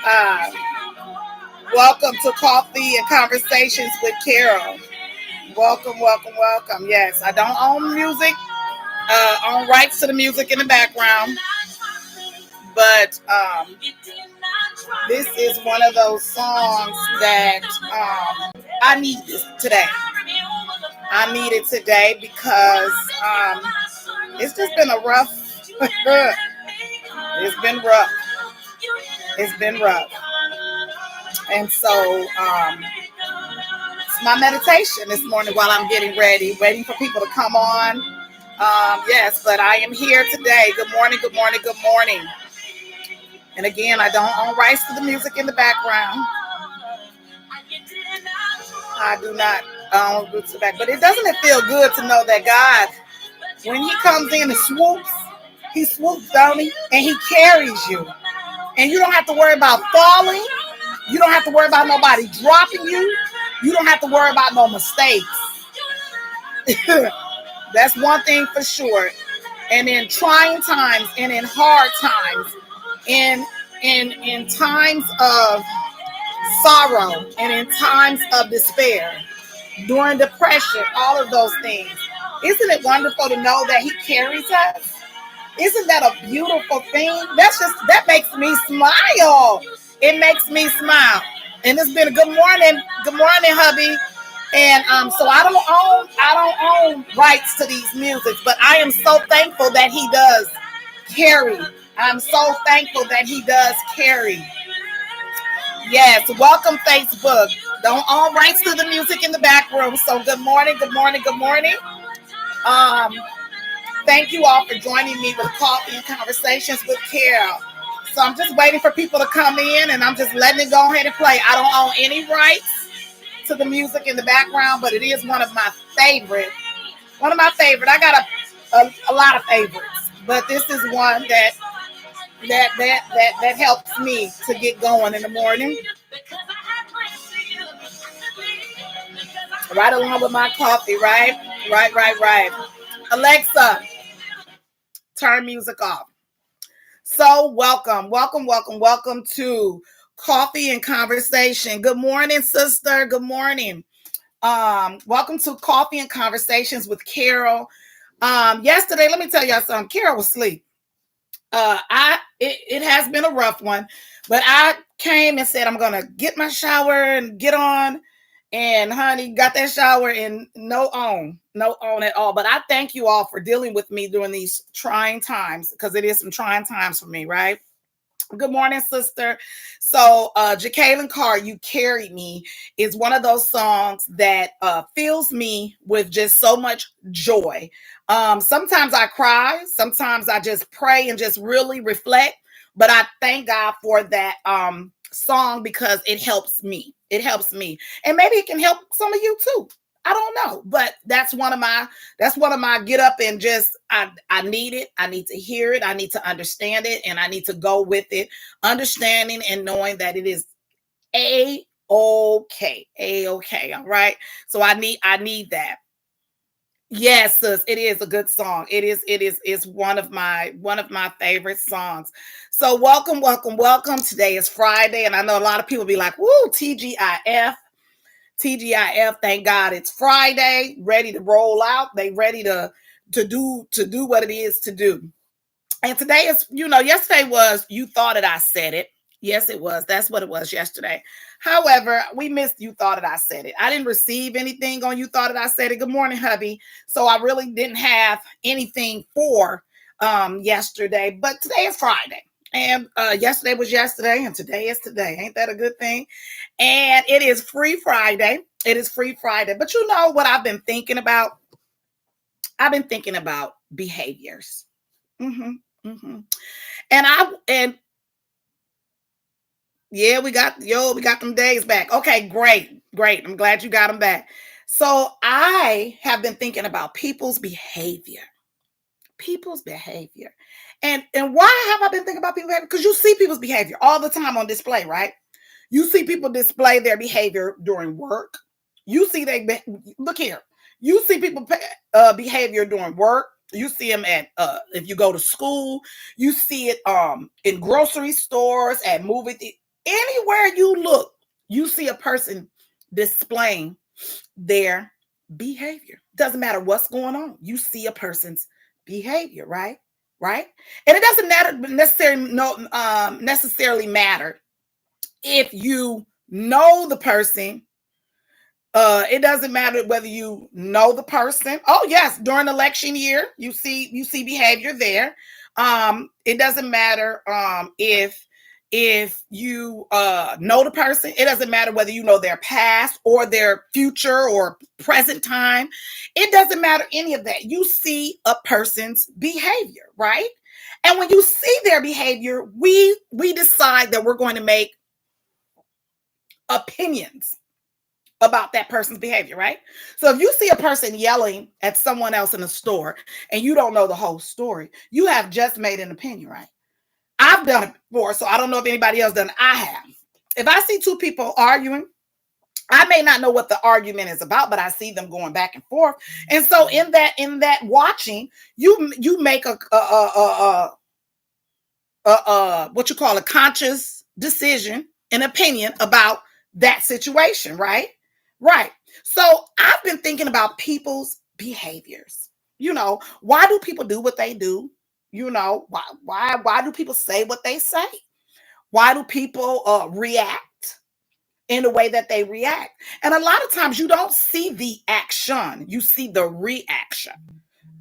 Uh, Welcome to Coffee and Conversations with Carol. Welcome, welcome, welcome. Yes, I don't own music, own rights to the music in the background, but this is one of those songs that I need this today. I need it today because it's just been a rough. It's been rough. It's been rough. And so it's my meditation this morning while I'm getting ready, waiting for people to come on. Yes, but I am here today. Good morning, good morning, good morning. And again, I don't own rights to the music in the background. I do not own roots to the back. But doesn't it feel good to know that God, when he comes in and swoops, he swoops, don't he? And he carries you. And you don't have to worry about falling. You don't have to worry about nobody dropping you. You don't have to worry about no mistakes. That's one thing for sure. And in trying times and in hard times, in times of sorrow and in times of despair, during depression, all of those things. Isn't it wonderful to know that he carries us? Isn't that a beautiful thing? That makes me smile. It makes me smile. And it's been a good morning. Good morning, hubby. And so I don't own rights to these musics, but I am so thankful that he does carry. I'm so thankful that he does carry. Yes, welcome Facebook. Don't own rights to the music in the back room. So good morning, good morning, good morning. Thank you all for joining me with Coffee and Conversations with Carol. So I'm just waiting for people to come in and I'm just letting it go ahead and play. I don't own any rights to the music in the background, but it is one of my favorite. One of my favorite. I got a lot of favorites, but this is one that helps me to get going in the morning. Right along with my coffee, right? Right. Alexa, turn music off. So welcome to Coffee and Conversation. Good morning, sister. Good morning. Welcome to Coffee and Conversations with Carol. Yesterday, let me tell y'all something. Carol was asleep. It has been a rough one, but I came and said I'm gonna get my shower and get on. And honey, got that shower and no on at all. But I thank you all for dealing with me during these trying times because it is some trying times for me, right? Good morning, sister. So, Jacqueline Carr, You Carry Me is one of those songs that fills me with just so much joy. Sometimes I cry, sometimes I just pray and just really reflect, but I thank God for that song because it helps me. It helps me. And maybe it can help some of you too. I don't know, but that's one of my get up and just I need it. I need to hear it. I need to understand it and I need to go with it, understanding and knowing that it is a-okay. A-okay. All right. So I need that. Yes, sis, it is a good song. It's one of my favorite songs. So welcome. Today is Friday, and I know a lot of people be like, woo, TGIF. TGIF, thank God it's Friday, ready to roll out. They ready to do what it is to do. And today is, yesterday was You Thought It, I Said It. Yes, it was. That's what it was yesterday. However, we missed You Thought It, I Said It. I didn't receive anything on You Thought It, I Said It. Good morning, hubby. So I really didn't have anything for yesterday, but today is Friday. And yesterday was yesterday, and today is today. Ain't that a good thing? And it is Free Friday. It is Free Friday. But you know what I've been thinking about? I've been thinking about behaviors. Mm-hmm. And yeah, we got them days back. Okay, great. I'm glad you got them back. So I have been thinking about people's behavior. And why have I been thinking about people's behavior? Because you see people's behavior all the time on display, right? You see people display their behavior during work. You see look here. You see people behavior during work. You see them at if you go to school. You see it in grocery stores, at movie Anywhere you look, you see a person displaying their behavior. Doesn't matter what's going on. You see a person's behavior, right? Right? And it doesn't necessarily matter if you know the person. It doesn't matter whether you know the person. Oh yes, during election year, you see behavior there. It doesn't matter if you know the person. It doesn't matter whether you know their past or their future or present time. It doesn't matter any of that. You see a person's behavior, right? And when you see their behavior, we decide that we're going to make opinions about that person's behavior, right? So if you see a person yelling at someone else in a store and you don't know the whole story, you have just made an opinion, right? I've done it before, so I don't know if anybody else done it. I have. If I see two people arguing, I may not know what the argument is about, but I see them going back and forth. And so in that watching, you make what you call a conscious decision, an opinion about that situation, right? Right. So I've been thinking about people's behaviors. Why do people do what they do? Why do people say what they say? Why do people react in the way that they react? And a lot of times you don't see the action, you see the reaction.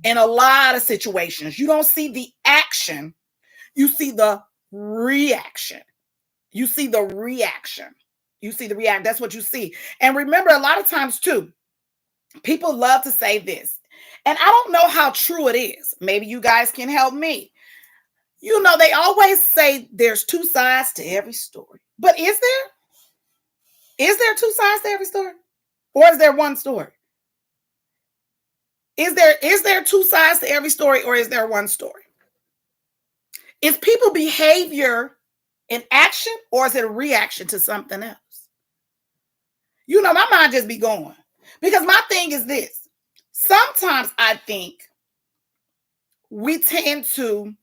In a lot of situations, you don't see the action, you see the reaction. You see the reaction. You see the react. That's what you see. And remember, a lot of times too, people love to say this. And I don't know how true it is. Maybe you guys can help me. They always say there's two sides to every story. But is there? Is there two sides to every story? Or is there one story? Is there two sides to every story, or is there one story? Is people behavior an action, or is it a reaction to something else? My mind just be going. Because my thing is this. Sometimes I think we tend to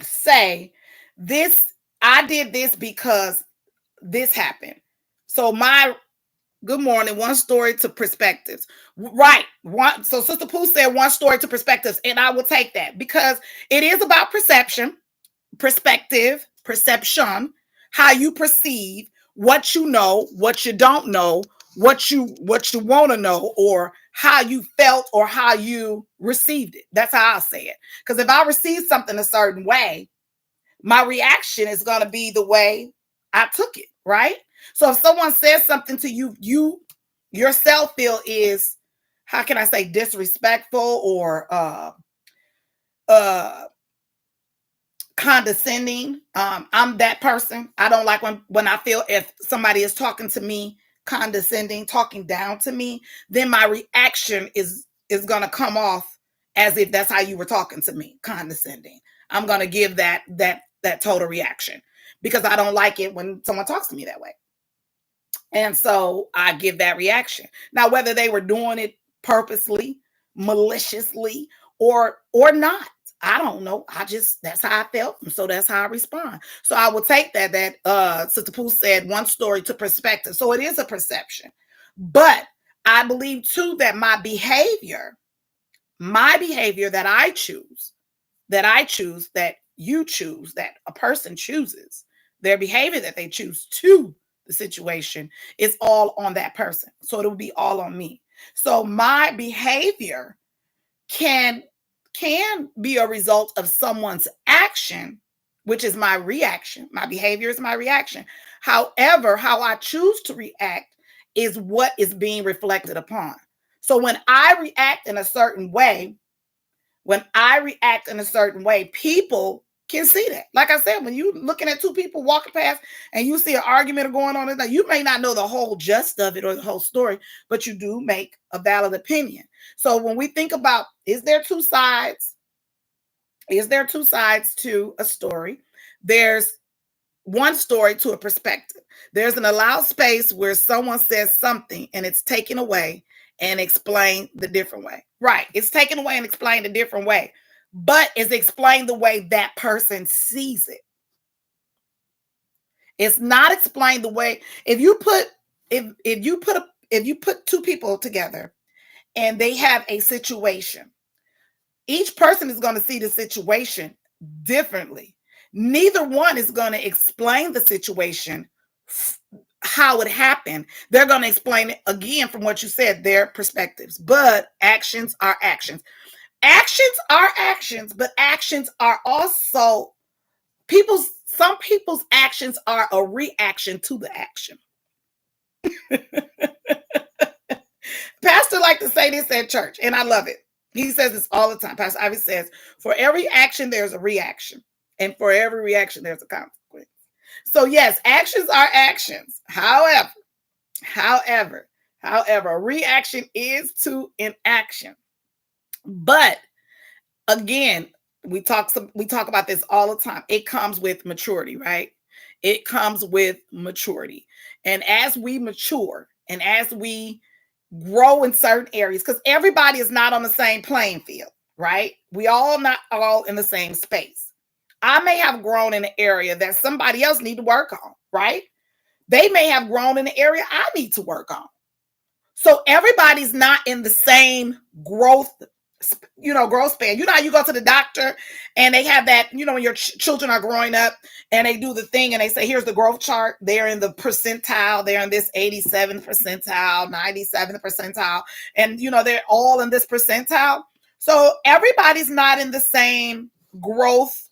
say this, I did this because this happened. So good morning, one story to perspectives. Right. So Sister Pooh said one story to perspectives, and I will take that because it is about perception, perspective, perception, how you perceive, what you know, what you don't know, what you want to know, or how you felt or how you received it. That's how I say it. Because if I receive something a certain way, my reaction is going to be the way I took it, right? So if someone says something to you, you yourself feel is, how can I say, disrespectful or condescending. I'm that person. I don't like when I feel if somebody is talking to me condescending, talking down to me, then my reaction is going to come off as if that's how you were talking to me, condescending. I'm going to give that total reaction because I don't like it when someone talks to me that way. And so I give that reaction. Now, whether they were doing it purposely, maliciously, or not, I don't know. That's how I felt. And so that's how I respond. So I will take that Sister Pooh said one story to perspective. So it is a perception. But I believe too that my behavior that I choose, that you choose, that a person chooses, their behavior that they choose to the situation is all on that person. So it will be all on me. So my behavior can be a result of someone's action, which is my reaction. My behavior is my reaction. However, how I choose to react is what is being reflected upon. So when I react in a certain way, people can see that. Like I said, when you're looking at two people walking past and you see an argument going on, you may not know the whole gist of it or the whole story, but you do make a valid opinion. So when we think about, is there two sides? Is there two sides to a story? There's one story to a perspective. There's an allowed space where someone says something and it's taken away and explained the different way. Right. It's taken away and explained a different way, but it's explained the way that person sees it. It's not explained the way if you put two people together and they have a situation, each person is going to see the situation differently. Neither one is going to explain the situation how it happened. They're going to explain it again from what you said, their perspectives. But actions are actions. Actions are actions, but actions are also some people's actions are a reaction to the action. Pastor like to say this at church, and I love it. He says this all the time. Pastor Ivy says, for every action, there's a reaction. And for every reaction, there's a consequence. So yes, actions are actions. However, a reaction is to inaction. But again, we talk about this all the time. It comes with maturity, right? It comes with maturity. And as we mature and as we grow in certain areas, because everybody is not on the same playing field, right? We all not all in the same space. I may have grown in an area that somebody else need to work on, right? They may have grown in an area I need to work on. So everybody's not in the same growth span. You know how you go to the doctor and they have that, when your children are growing up and they do the thing and they say, here's the growth chart. They're in the percentile. They're in this 87th percentile, 97th percentile. And, they're all in this percentile. So everybody's not in the same growth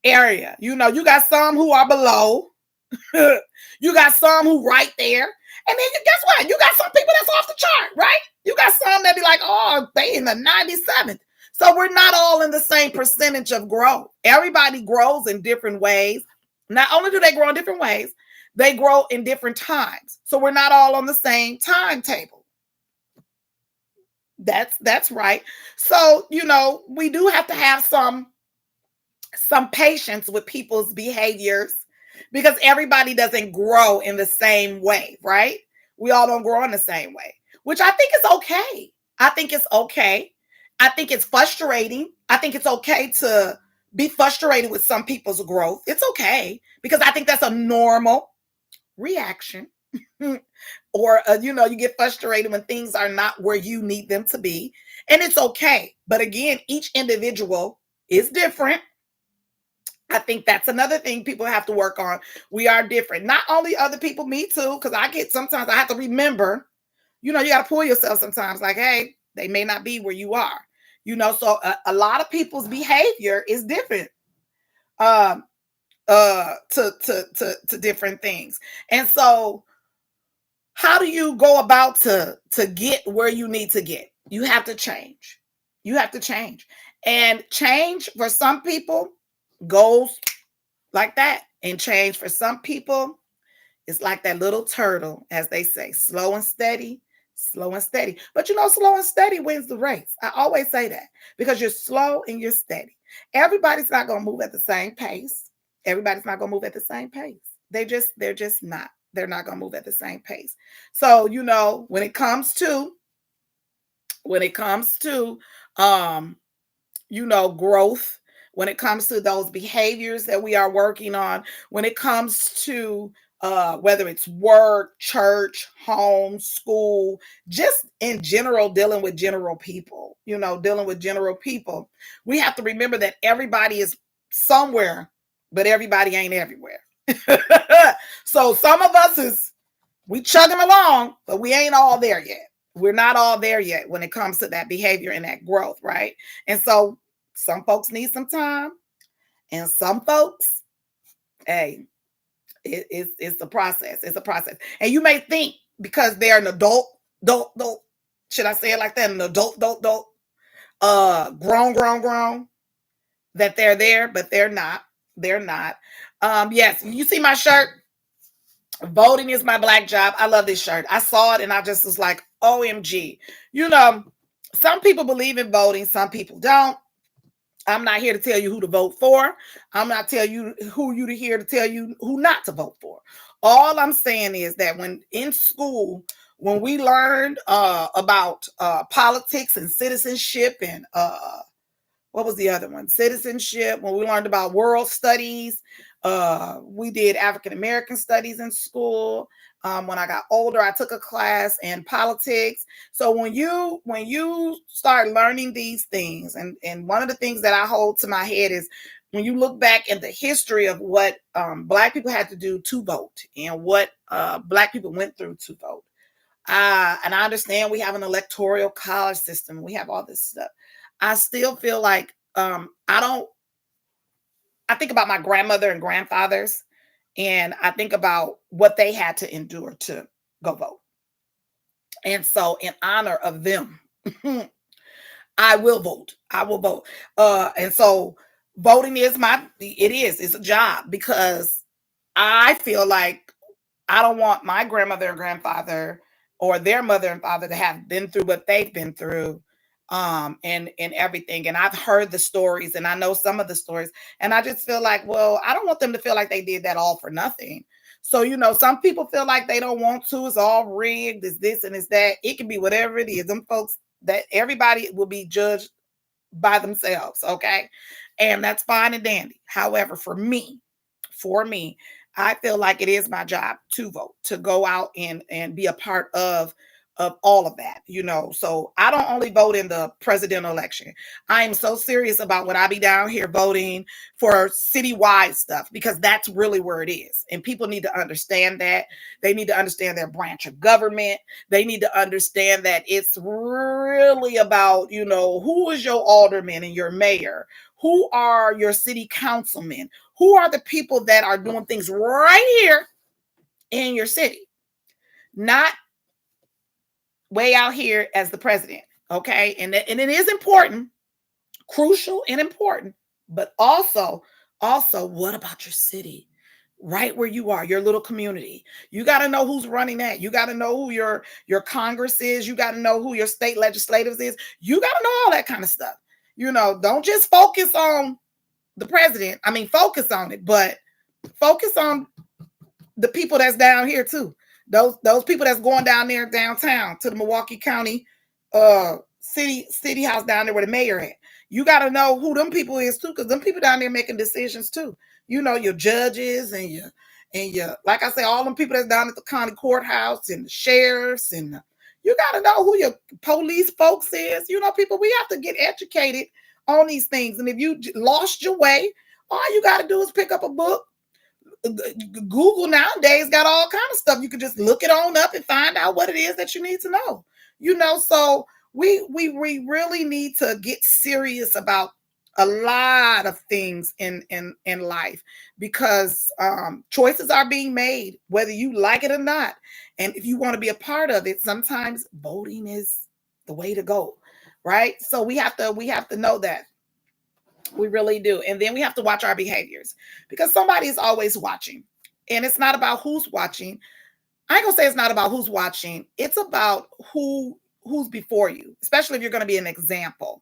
area. You got some who are below. You got some who right there. And then guess what? You got some people that's off the chart, right? You got some that be like, oh, they in the 97th. So we're not all in the same percentage of growth. Everybody grows in different ways. Not only do they grow in different ways, they grow in different times. So we're not all on the same timetable. That's right. So, we do have to have some patience with people's behaviors, because everybody doesn't grow in the same way, right? We all don't grow in the same way, which I think is okay. I think it's okay. I think it's frustrating. I think it's okay to be frustrated with some people's growth. It's okay, because I think that's a normal reaction. Or, you get frustrated when things are not where you need them to be. And it's okay. But again, each individual is different. I think that's another thing people have to work on. We are different. Not only other people, me too, because sometimes I have to remember, you got to pull yourself sometimes like, hey, they may not be where you are. So a lot of people's behavior is different to different things. And so how do you go about to get where you need to get? You have to change. You have to change. And change for some people goes like that, and change for some people is like that little turtle, as they say, slow and steady. But slow and steady wins the race. I always say that, because you're slow and you're steady. Everybody's not going to move at the same pace. Everybody's not going to move at the same pace. They're just not. They're not going to move at the same pace. So, when it comes to growth, when it comes to those behaviors that we are working on, when it comes to whether it's work, church, home, school, just in general, dealing with general people, we have to remember that everybody is somewhere, but everybody ain't everywhere. So some of us we chugging along, but we ain't all there yet. We're not all there yet when it comes to that behavior and that growth, right? And so some folks need some time, and some folks, hey, it's a process. It's a process. And you may think because they're an adult, should I say it like that? An adult, grown, that they're there, but they're not. They're not. Yes, you see my shirt? Voting is my black job. I love this shirt. I saw it and I just was like, OMG. Some people believe in voting, some people don't. I'm not here to tell you who to vote for. I'm not telling you here to tell you who not to vote for. All I'm saying is that when in school, when we learned about politics and citizenship and what was the other one? Citizenship. When we learned about world studies, We did African American studies in school. When I got older, I took a class in politics. So when you start learning these things, and one of the things that I hold to my head is when you look back at the history of what Black people had to do to vote and what Black people went through to vote. And I understand we have an electoral college system. We have all this stuff. I still feel like I don't. I think about my grandmother and grandfathers, and I think about what they had to endure to go vote. And so, in honor of them, I will vote. I will vote. And so, voting is it's a job because I feel like I don't want my grandmother and grandfather or their mother and father to have been through what they've been through, and everything. And I've heard the stories and I know some of the stories. And I just feel like, well, I don't want them to feel like they did that all for nothing. So, some people feel like they don't want to. It's all rigged, it's this and it's that. It can be whatever it is. Them folks that everybody will be judged by themselves, okay? And that's fine and dandy. However, for me, I feel like it is my job to vote, to go out and be a part of all of that, So I don't only vote in the presidential election. I am so serious about when I be down here voting for citywide stuff because that's really where it is. And people need to understand that. They need to understand their branch of government. They need to understand that it's really about, who is your alderman and your mayor? Who are your city councilmen? Who are the people that are doing things right here in your city? Not way out here as the president. Okay. And it is important, crucial and important, but also, what about your city? Right where you are, your little community. You got to know who's running that. You got to know who your Congress is. You got to know who your state legislators is. You got to know all that kind of stuff. Don't just focus on the president. I mean, focus on it, but focus on the people that's down here too. Those people that's going down there downtown to the Milwaukee County city house down there where the mayor at. You got to know who them people is too, because them people down there making decisions too. Your judges and your like I say, all them people that's down at the county courthouse and the sheriffs and you got to know who your police folks is. People, we have to get educated on these things. And if you lost your way, all you got to do is pick up a book. Google nowadays got all kind of stuff. You can just look it on up and find out what it is that you need to know. So we really need to get serious about a lot of things in life because choices are being made whether you like it or not. And if you want to be a part of it, sometimes voting is the way to go, right? So we have to know that. We really do. And then we have to watch our behaviors because somebody is always watching. And it's not about who's watching. I ain't gonna say it's not about who's watching. It's about who's before you, especially if you're going to be an example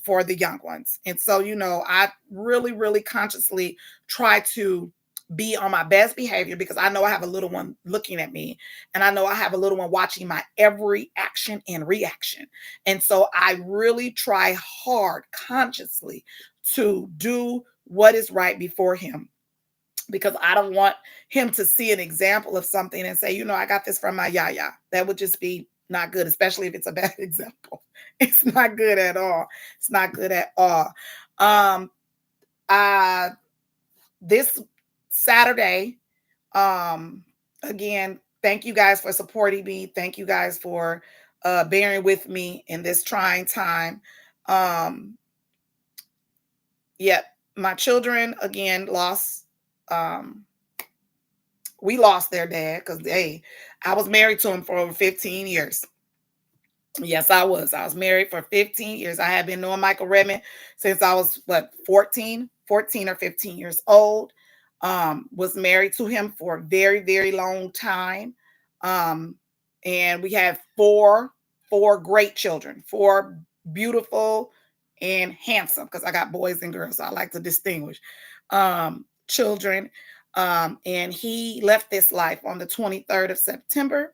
for the young ones. And so, I really, really consciously try to be on my best behavior because I know I have a little one looking at me and I know I have a little one watching my every action and reaction. And so I really try hard consciously to do what is right before him because I don't want him to see an example of something and say, I got this from my yaya. That would just be not good, especially if it's a bad example. It's not good at all. It's not good at all. This Saturday, again, thank you guys for supporting me. Thank you guys for bearing with me in this trying time. My children again lost. We lost their dad because I was married to him for over 15 years. Yes, I was. I was married for 15 years. I had been knowing Michael Redmond since I was 14 or 15 years old. Was married to him for a very, very long time. And we had four great children, four beautiful and handsome, because I got boys and girls, so I like to distinguish children. And he left this life on the 23rd of September.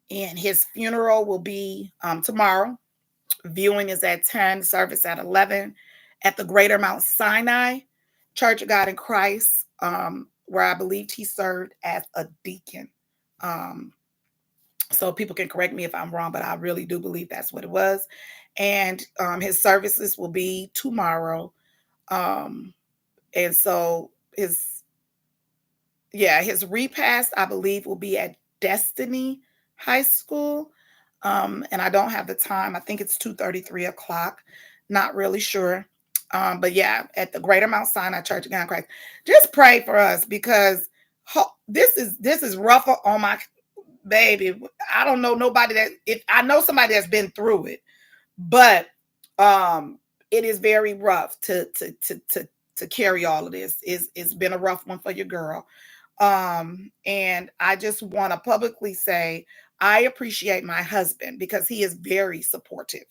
And his funeral will be tomorrow. Viewing is at 10, service at 11 at the Greater Mount Sinai Church of God in Christ, where I believed he served as a deacon. Um, so people can correct me if I'm wrong, but I really do believe that's what it was. And his services will be tomorrow. Um, and so his repast, I believe, will be at Destiny High School. And I don't have the time. I think it's 2:30, 3 o'clock. Not really sure. But yeah, at the Greater Mount Sinai Church of God in Christ. Just pray for us because this is rough on my baby. I don't know nobody that if I know somebody that's been through it, but um it is very rough to carry all of this. It's been a rough one for your girl. And I just want to publicly say I appreciate my husband because he is very supportive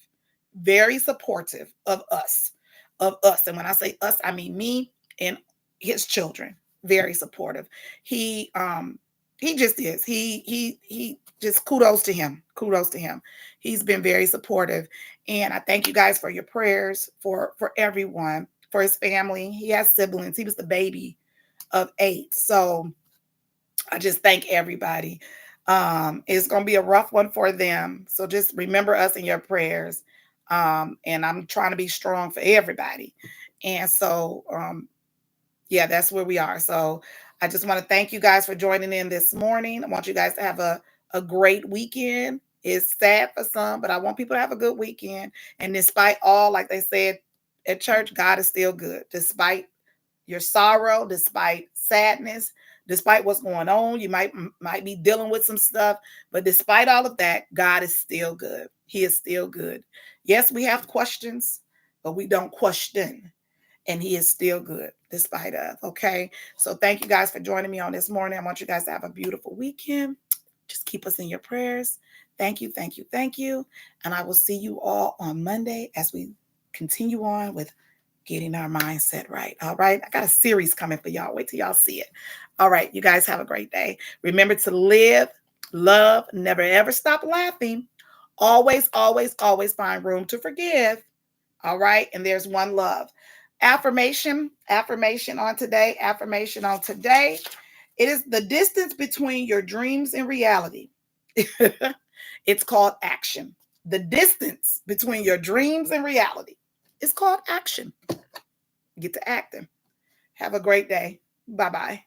of us. And when I say us, I mean me and his children. Very supportive. He just is. He just kudos to him. Kudos to him. He's been very supportive. And I thank you guys for your prayers for everyone, for his family. He has siblings. He was the baby of 8. So I just thank everybody. It's going to be a rough one for them. So just remember us in your prayers. And I'm trying to be strong for everybody. And so, yeah, that's where we are. So I just want to thank you guys for joining in this morning. I want you guys to have a great weekend. It's sad for some, but I want people to have a good weekend. And despite all, like they said at church, God is still good. Despite your sorrow, despite sadness, despite what's going on, you might be dealing with some stuff, but despite all of that, God is still good. He is still good. Yes, we have questions, but we don't question, and he is still good despite of. Okay, so thank you guys for joining me on this morning. I want you guys to have a beautiful weekend. Just keep us in your prayers. Thank you, thank you, thank you, and I will see you all on Monday as we continue on with getting our mindset right. All right. I got a series coming for y'all. Wait till y'all see it. All right. You guys have a great day. Remember to live, love, never ever stop laughing. Always, always, always find room to forgive. All right. And there's one love. Affirmation on today. Affirmation on today. It is the distance between your dreams and reality. It's called action. The distance between your dreams and reality is called action. Get to acting. Have a great day. Bye bye.